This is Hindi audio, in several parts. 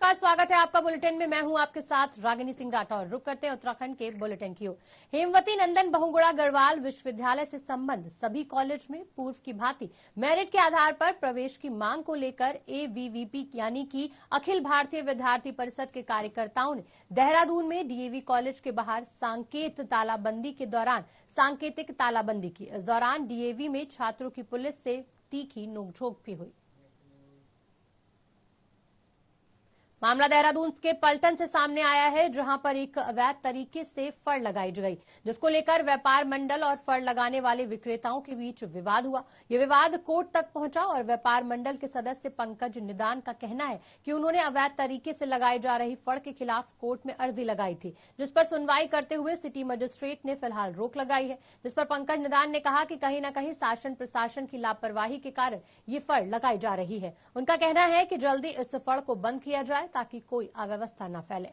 नमस्कार, स्वागत है आपका बुलेटिन में। मैं हूं आपके साथ रागिनी सिंह राठौर। रुक करते हैं उत्तराखंड के बुलेटिन की ओर। हेमवती नंदन बहुगुणा गढ़वाल विश्वविद्यालय से संबंध सभी कॉलेज में पूर्व की भांति मेरिट के आधार पर प्रवेश की मांग को लेकर ABVP यानी कि अखिल भारतीय विद्यार्थी परिषद के कार्यकर्ताओं ने देहरादून में DAV कॉलेज के बाहर सांकेत तालाबंदी के दौरान सांकेतिक तालाबंदी की। इस दौरान DAV में छात्रों की पुलिस से तीखी नोकझोंक भी हुई। मामला देहरादून के पलटन से सामने आया है, जहां पर एक अवैध तरीके से फड़ लगाई गई, जिसको लेकर व्यापार मंडल और फड़ लगाने वाले विक्रेताओं के बीच विवाद हुआ। यह विवाद कोर्ट तक पहुंचा और व्यापार मंडल के सदस्य पंकज निदान का कहना है कि उन्होंने अवैध तरीके से लगाई जा रही फड़ के खिलाफ कोर्ट में अर्जी लगाई थी, जिस पर सुनवाई करते हुए सिटी मजिस्ट्रेट ने फिलहाल रोक लगाई है। जिस पर पंकज निदान ने कहा कि कहीं न कहीं शासन प्रशासन की लापरवाही के कारण ये फड़ लगाई जा रही है। उनका कहना है कि जल्दी इस फड़ को बंद किया जाए ताकि कोई अव्यवस्था न फैले।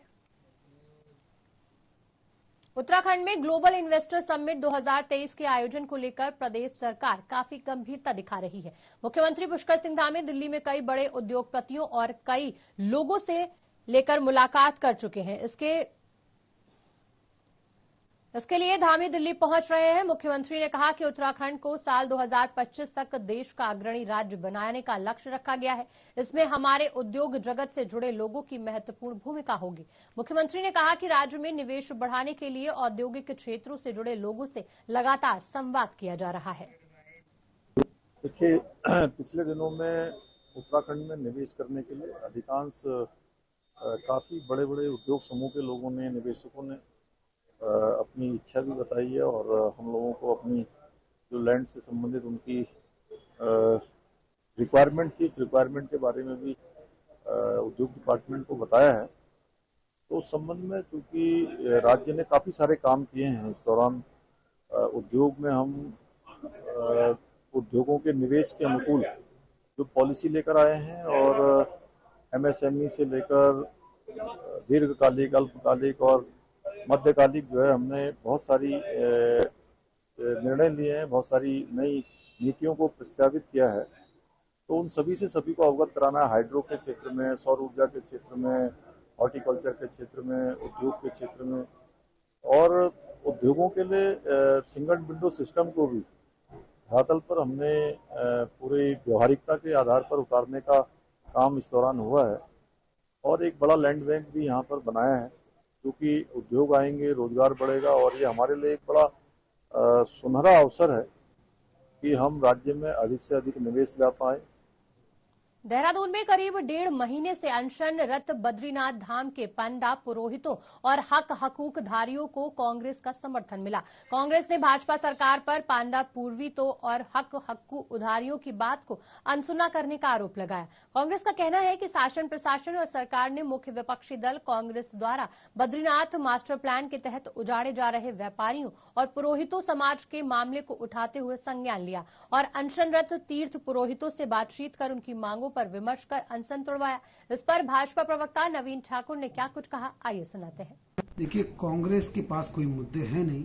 उत्तराखंड में ग्लोबल इन्वेस्टर समिट 2023 के आयोजन को लेकर प्रदेश सरकार काफी गंभीरता दिखा रही है। मुख्यमंत्री पुष्कर सिंह धामी दिल्ली में कई बड़े उद्योगपतियों और कई लोगों से लेकर मुलाकात कर चुके हैं। इसके लिए धामी दिल्ली पहुंच रहे हैं। मुख्यमंत्री ने कहा कि उत्तराखंड को साल 2025 तक देश का अग्रणी राज्य बनाने का लक्ष्य रखा गया है। इसमें हमारे उद्योग जगत से जुड़े लोगों की महत्वपूर्ण भूमिका होगी। मुख्यमंत्री ने कहा कि राज्य में निवेश बढ़ाने के लिए औद्योगिक क्षेत्रों से जुड़े लोगों से लगातार संवाद किया जा रहा है। देखिए, पिछले दिनों में उत्तराखंड में निवेश करने के लिए अधिकांश काफी बड़े बड़े उद्योग समूह के लोगों ने, निवेशकों ने अपनी इच्छा भी बताई है और हम लोगों को अपनी जो लैंड से संबंधित उनकी रिक्वायरमेंट थी, उस रिक्वायरमेंट के बारे में भी उद्योग डिपार्टमेंट को बताया है। तो उस संबंध में चूंकि राज्य ने काफ़ी सारे काम किए हैं इस दौरान, उद्योग में हम उद्योगों के निवेश के अनुकूल जो पॉलिसी लेकर आए हैं और MSME से लेकर दीर्घकालिक, अल्पकालिक और मध्यकालिक जो है हमने बहुत सारी निर्णय लिए हैं, बहुत सारी नई नीतियों को प्रस्तावित किया है। तो उन सभी से सभी को अवगत कराना है। हाइड्रो के क्षेत्र में, सौर ऊर्जा के क्षेत्र में, हॉर्टिकल्चर के क्षेत्र में, उद्योग के क्षेत्र में और उद्योगों के लिए सिंगल विंडो सिस्टम को भी धरातल पर हमने पूरी व्यवहारिकता के आधार पर उतारने का काम इस दौरान हुआ है। और एक बड़ा लैंड बैंक भी यहाँ पर बनाया है, क्योंकि उद्योग आएंगे, रोजगार बढ़ेगा और ये हमारे लिए एक बड़ा सुनहरा अवसर है कि हम राज्य में अधिक से अधिक निवेश ला पाए। देहरादून में करीब 1.5 महीने से अनशनरत बद्रीनाथ धाम के पंडा, पुरोहितों और हक हकूक धारियों को कांग्रेस का समर्थन मिला। कांग्रेस ने भाजपा सरकार पर पांडा, पुरोहितों और हक हकूक उधारियों की बात को अनसुना करने का आरोप लगाया। कांग्रेस का कहना है कि शासन प्रशासन और सरकार ने मुख्य विपक्षी दल कांग्रेस द्वारा बद्रीनाथ मास्टर प्लान के तहत उजाड़े जा रहे व्यापारियों और पुरोहितों समाज के मामले को उठाते हुए संज्ञान लिया और अनशनरत तीर्थ पुरोहितों से बातचीत कर उनकी मांगों पर विमर्श कर अनशन तोड़वाया। इस पर भाजपा प्रवक्ता नवीन ठाकुर ने क्या कुछ कहा, आइए सुनाते हैं। देखिए, कांग्रेस के पास कोई मुद्दे हैं नहीं,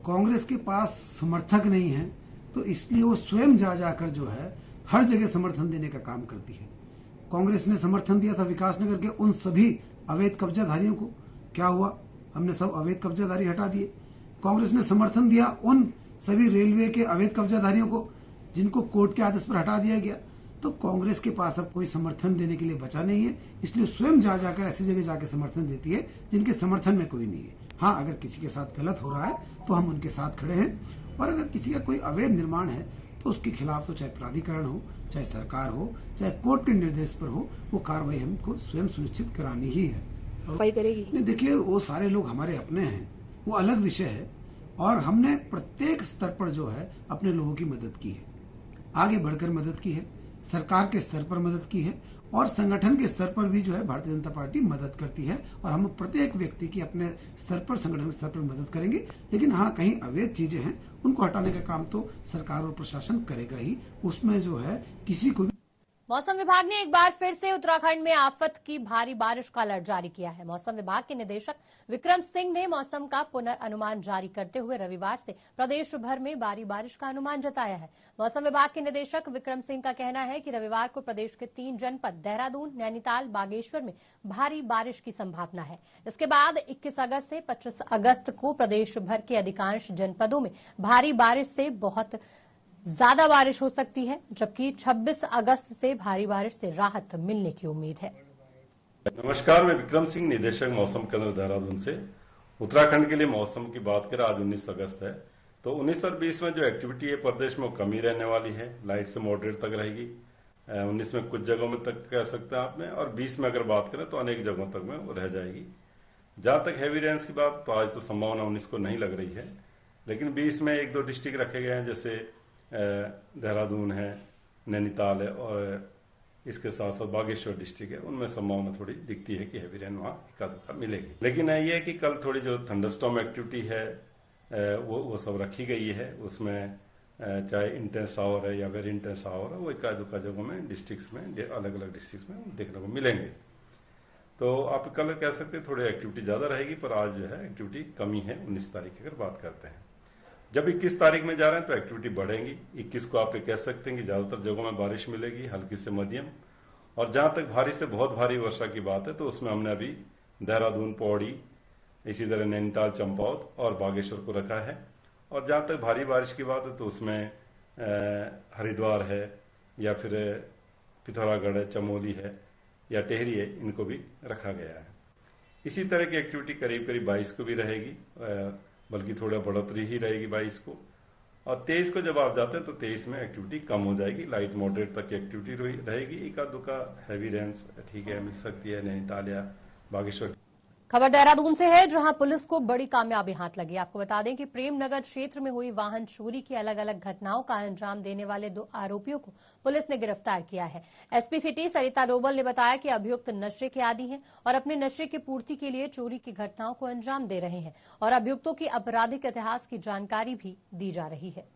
कांग्रेस के पास समर्थक नहीं है, तो इसलिए वो स्वयं जा जाकर जो है हर जगह समर्थन देने का काम करती है। कांग्रेस ने समर्थन दिया था विकासनगर के उन सभी अवैध कब्जाधारियों को, क्या हुआ? हमने सब अवैध कब्जाधारी हटा दिए। कांग्रेस ने समर्थन दिया उन सभी रेलवे के अवैध कब्जाधारियों को जिनको कोर्ट के आदेश पर हटा दिया गया। तो कांग्रेस के पास अब कोई समर्थन देने के लिए बचा नहीं है, इसलिए स्वयं जा जाकर ऐसी जगह जाकर समर्थन देती है जिनके समर्थन में कोई नहीं है। हाँ, अगर किसी के साथ गलत हो रहा है तो हम उनके साथ खड़े हैं, और अगर किसी का कोई अवैध निर्माण है तो उसके खिलाफ तो चाहे प्राधिकरण हो, चाहे सरकार हो, चाहे कोर्ट के निर्देश पर हो, वो कार्रवाई हमको स्वयं सुनिश्चित करानी ही है। नहीं, देखिए, वो सारे लोग हमारे अपने हैं, वो अलग विषय है, और हमने प्रत्येक स्तर पर जो है अपने लोगों की मदद की है, आगे बढ़कर मदद की है, सरकार के स्तर पर मदद की है और संगठन के स्तर पर भी जो है भारतीय जनता पार्टी मदद करती है, और हम प्रत्येक व्यक्ति की अपने स्तर पर, संगठन के स्तर पर मदद करेंगे। लेकिन हाँ, कहीं अवैध चीजें हैं उनको हटाने का काम तो सरकार और प्रशासन करेगा ही, उसमें जो है किसी को भी मौसम विभाग ने एक बार फिर से उत्तराखंड में आफत की भारी बारिश का अलर्ट जारी किया है। मौसम विभाग के निदेशक विक्रम सिंह ने मौसम का पुनर्अनुमान जारी करते हुए रविवार से प्रदेश भर में भारी बारिश का अनुमान जताया है। मौसम विभाग के निदेशक विक्रम सिंह का कहना है कि रविवार को प्रदेश के 3 जनपद देहरादून, नैनीताल, बागेश्वर में भारी बारिश की संभावना है। इसके बाद 21 अगस्त से 25 अगस्त को प्रदेश भर के अधिकांश जनपदों में भारी बारिश से बहुत ज्यादा बारिश हो सकती है, जबकि 26 अगस्त से भारी बारिश से राहत मिलने की उम्मीद है। नमस्कार, मैं विक्रम सिंह, निदेशक मौसम केंद्र देहरादून से। उत्तराखंड के लिए मौसम की बात करें, आज 19 अगस्त है, तो 19 और 20 में जो एक्टिविटी है प्रदेश में वो कमी रहने वाली है, लाइट से मॉडरेट तक रहेगी। 19 में कुछ जगहों में तक कह सकते हैं आपने, और 20 में अगर बात करें तो अनेक जगहों तक में वो रह जाएगी। जहां तक हैवी रेन्स की बात, तो आज तो संभावना 19 को नहीं लग रही है, लेकिन 20 में 1-2 डिस्ट्रिक्ट रखे गए हैं, जैसे देहरादून है, नैनीताल है, और इसके साथ साथ बागेश्वर डिस्ट्रिक्ट है, उनमें संभावना थोड़ी दिखती है कि हैवी रेन वहां एकाध मिलेगी। लेकिन ये है कि कल थोड़ी जो थंडरस्टॉर्म एक्टिविटी है वो सब रखी गई है। उसमें चाहे इंटेंस आवर है या वेरी इंटेंस आवर है, वो एकाध जगहों में डिस्ट्रिक्ट्स में, अलग अलग डिस्ट्रिक्ट्स में देखने को मिलेंगे। तो आप कल कह सकते हैं थोड़ी एक्टिविटी ज्यादा रहेगी, पर आज जो है एक्टिविटी कमी है 19 तारीख की अगर बात करते हैं। जब 21 तारीख में जा रहे हैं तो एक्टिविटी बढ़ेगी। 21 को आप कह सकते हैं कि ज्यादातर जगहों में बारिश मिलेगी, हल्की से मध्यम, और जहां तक भारी से बहुत भारी वर्षा की बात है तो उसमें हमने अभी देहरादून, पौड़ी, इसी तरह नैनीताल, चंपावत और बागेश्वर को रखा है। और जहां तक भारी बारिश की बात है तो उसमें हरिद्वार है, या फिर पिथौरागढ़ है, चमोली है, या टेहरी है, इनको भी रखा गया है। इसी तरह की एक्टिविटी करीब करीब 22 को भी रहेगी, बल्कि थोड़ा बढ़ोतरी ही रहेगी 22 को। और 23 को जब आप जाते हैं तो 23 में एक्टिविटी कम हो जाएगी, लाइट मॉडरेट तक की एक्टिविटी रहेगी। एकाध दुका हैवी रेन्स ठीक है मिल सकती है नैनीताल या बागेश्वर। खबर देहरादून से है, जहां पुलिस को बड़ी कामयाबी हाथ लगी। आपको बता दें कि प्रेमनगर क्षेत्र में हुई वाहन चोरी की अलग अलग घटनाओं का अंजाम देने वाले 2 आरोपियों को पुलिस ने गिरफ्तार किया है। एसपी सिटी सरिता डोबल ने बताया कि अभियुक्त नशे के आदी हैं और अपने नशे की पूर्ति के लिए चोरी की घटनाओं को अंजाम दे रहे हैं, और अभियुक्तों की आपराधिक इतिहास की जानकारी भी दी जा रही है।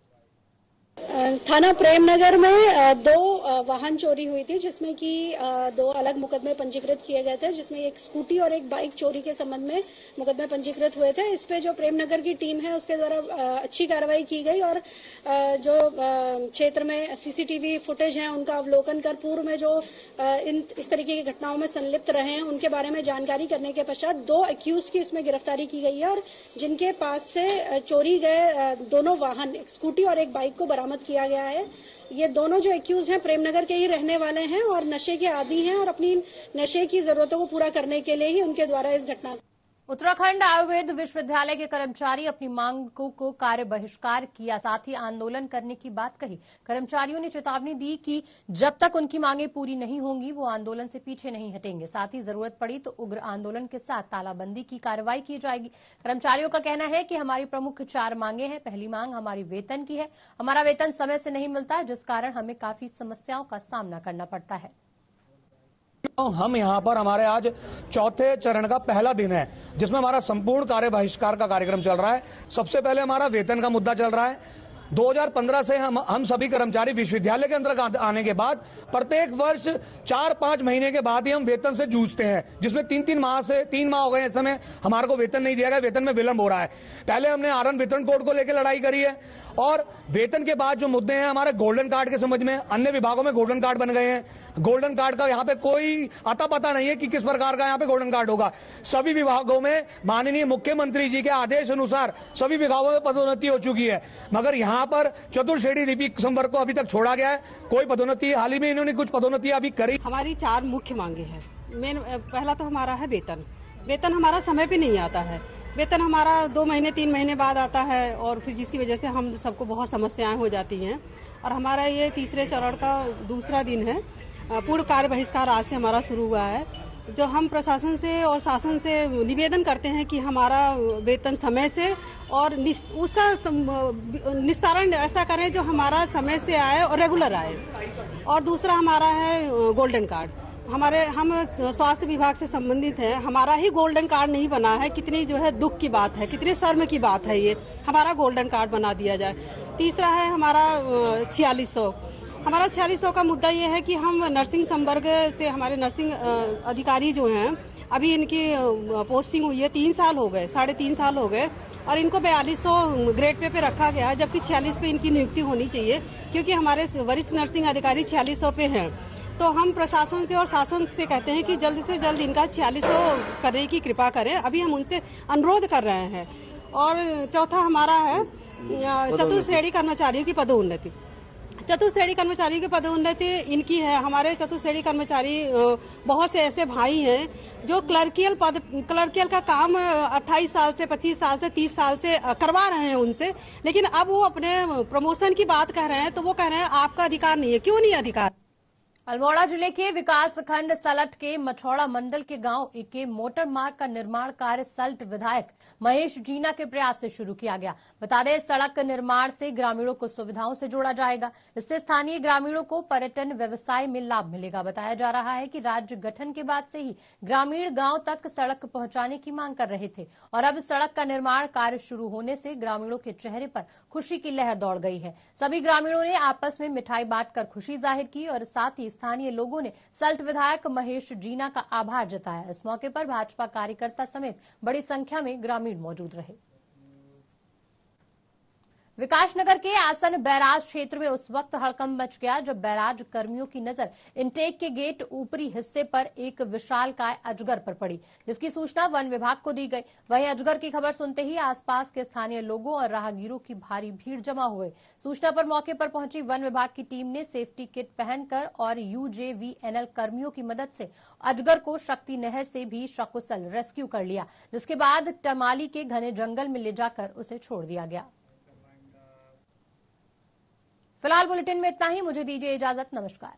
थाना प्रेमनगर में 2 वाहन चोरी हुई थी, जिसमें कि 2 अलग मुकदमे पंजीकृत किए गए थे, जिसमें एक स्कूटी और एक बाइक चोरी के संबंध में मुकदमे पंजीकृत हुए थे। इस पे जो प्रेमनगर की टीम है उसके द्वारा अच्छी कार्रवाई की गई, और जो क्षेत्र में सीसीटीवी फुटेज है उनका अवलोकन कर पूर्व में जो इस तरीके की घटनाओं में संलिप्त रहे हैं उनके बारे में जानकारी करने के पश्चात 2 एक्यूज की इसमें गिरफ्तारी की गई है, और जिनके पास से चोरी गए दोनों वाहन, एक स्कूटी और एक बाइक को बरामद किया गया है। ये दोनों जो एक्यूज हैं प्रेमनगर के ही रहने वाले हैं और नशे के आदी हैं, और अपनी नशे की जरूरतों को पूरा करने के लिए ही उनके द्वारा इस घटना। उत्तराखंड आयुर्वेद विश्वविद्यालय के कर्मचारी अपनी मांगों को कार्य बहिष्कार किया, साथ ही आंदोलन करने की बात कही। कर्मचारियों ने चेतावनी दी कि जब तक उनकी मांगें पूरी नहीं होंगी वो आंदोलन से पीछे नहीं हटेंगे। साथ ही जरूरत पड़ी तो उग्र आंदोलन के साथ तालाबंदी की कार्रवाई की जाएगी। कर्मचारियों का कहना है कि हमारी प्रमुख 4 मांगे हैं। पहली मांग हमारी वेतन की है। हमारा वेतन समय से नहीं मिलता है, जिस कारण हमें काफी समस्याओं का सामना करना पड़ता है। हम यहाँ पर हमारे आज 4थे चरण का पहला दिन है, जिसमें हमारा संपूर्ण कार्य बहिष्कार का कार्यक्रम चल रहा है। सबसे पहले हमारा वेतन का मुद्दा चल रहा है। 2015 से हम सभी कर्मचारी विश्वविद्यालय के अंतर्गत आने के बाद प्रत्येक वर्ष 4-5 महीने के बाद ही हम वेतन से जूझते हैं, जिसमें 3 माह हो गए इस समय हमारे को वेतन नहीं दिया गया, वेतन में विलंब हो रहा है। पहले हमने आरएन वेतन कोड को लेकर लड़ाई करी है, और वेतन के बाद जो मुद्दे हैं हमारे गोल्डन कार्ड के समझ में, अन्य विभागों में गोल्डन कार्ड बन गए हैं। गोल्डन कार्ड का यहाँ पे कोई अता पता नहीं है कि किस प्रकार का यहाँ पे गोल्डन कार्ड होगा। सभी विभागों में माननीय मुख्यमंत्री जी के आदेश अनुसार सभी विभागों में पदोन्नति हो चुकी है, मगर यहाँ पर चतुर्श्रेणी लिपिक संवर्ग को अभी तक छोड़ा गया है। कोई पदोन्नति, हाल ही में इन्होंने कुछ पदोन्नति अभी करी। हमारी 4 मुख्य मांगे हैं। पहला तो हमारा है वेतन। वेतन हमारा समय पे नहीं आता है। वेतन हमारा 2 महीने 3 महीने बाद आता है, और फिर जिसकी वजह से हम सबको बहुत समस्याएं हो जाती हैं। और हमारा ये 3रे चरण का दूसरा दिन है। पूर्ण कार्य बहिष्कार आज से हमारा शुरू हुआ है। जो हम प्रशासन से और शासन से निवेदन करते हैं कि हमारा वेतन समय से और उसका निस्तारण ऐसा करें जो हमारा समय से आए और रेगुलर आए। और दूसरा हमारा है गोल्डन कार्ड। हम स्वास्थ्य विभाग से संबंधित हैं, हमारा ही गोल्डन कार्ड नहीं बना है। कितनी जो है दुख की बात है, कितनी शर्म की बात है, ये हमारा गोल्डन कार्ड बना दिया जाए। तीसरा है हमारा 4600 हमारा 4600 का मुद्दा ये है कि हम नर्सिंग संवर्ग से हमारे नर्सिंग अधिकारी जो हैं, अभी इनकी पोस्टिंग हुई है 3 साल हो गए, 3.5 साल हो गए, और इनको 4200 ग्रेड पे रखा गया है, जबकि 46 पे इनकी नियुक्ति होनी चाहिए, क्योंकि हमारे वरिष्ठ नर्सिंग अधिकारी 4600 पे हैं। तो हम प्रशासन से और शासन से कहते हैं कि जल्द से जल्द इनका 4600 करने की कृपा करें। अभी हम उनसे अनुरोध कर रहे हैं। और चौथा हमारा है चतुर्थ श्रेणी कर्मचारियों की पदोन्नति। चतुर्थ श्रेणी कर्मचारियों की पदोन्नति इनकी है। हमारे चतुर्थ श्रेणी कर्मचारी बहुत से ऐसे भाई हैं जो क्लर्कियल का काम 28 साल से 25 साल से 30 साल से करवा रहे हैं उनसे, लेकिन अब वो अपने प्रमोशन की बात कह रहे हैं, तो वो कह रहे हैं आपका अधिकार नहीं है। क्यों नहीं अधिकार? अल्मोड़ा जिले के विकास खंड सलट के मछौड़ा मंडल के गांव के मोटर मार्ग का निर्माण कार्य सल्ट विधायक महेश जीना के प्रयास से शुरू किया गया। बता दें, सड़क निर्माण से ग्रामीणों को सुविधाओं से जोड़ा जाएगा। इससे स्थानीय ग्रामीणों को पर्यटन व्यवसाय में लाभ मिलेगा। बताया जा रहा है कि राज्य गठन के बाद से ही ग्रामीण गांव तक सड़क पहुंचाने की मांग कर रहे थे, और अब सड़क का निर्माण कार्य शुरू होने से ग्रामीणों के चेहरे पर खुशी की लहर दौड़ गई है। सभी ग्रामीणों ने आपस में मिठाई बांटकर खुशी जाहिर की और साथ ही स्थानीय लोगों ने सल्ट विधायक महेश जीना का आभार जताया। इस मौके पर भाजपा कार्यकर्ता समेत बड़ी संख्या में ग्रामीण मौजूद रहे। विकासनगर के आसन बैराज क्षेत्र में उस वक्त हड़कंप मच गया जब बैराज कर्मियों की नजर इनटेक के गेट ऊपरी हिस्से पर एक विशालकाय अजगर पर पड़ी, जिसकी सूचना वन विभाग को दी गई। वहीं अजगर की खबर सुनते ही आसपास के स्थानीय लोगों और राहगीरों की भारी भीड़ जमा हुए। सूचना पर मौके पर पहुंची वन विभाग की टीम ने सेफ्टी किट पहनकर और UJVNL कर्मियों की मदद से अजगर को शक्ति नहर से भी सकुशल रेस्क्यू कर लिया, जिसके बाद टमाली के घने जंगल में ले जाकर उसे छोड़ दिया गया। फिलहाल बुलेटिन में इतना ही। मुझे दीजिए इजाजत। नमस्कार।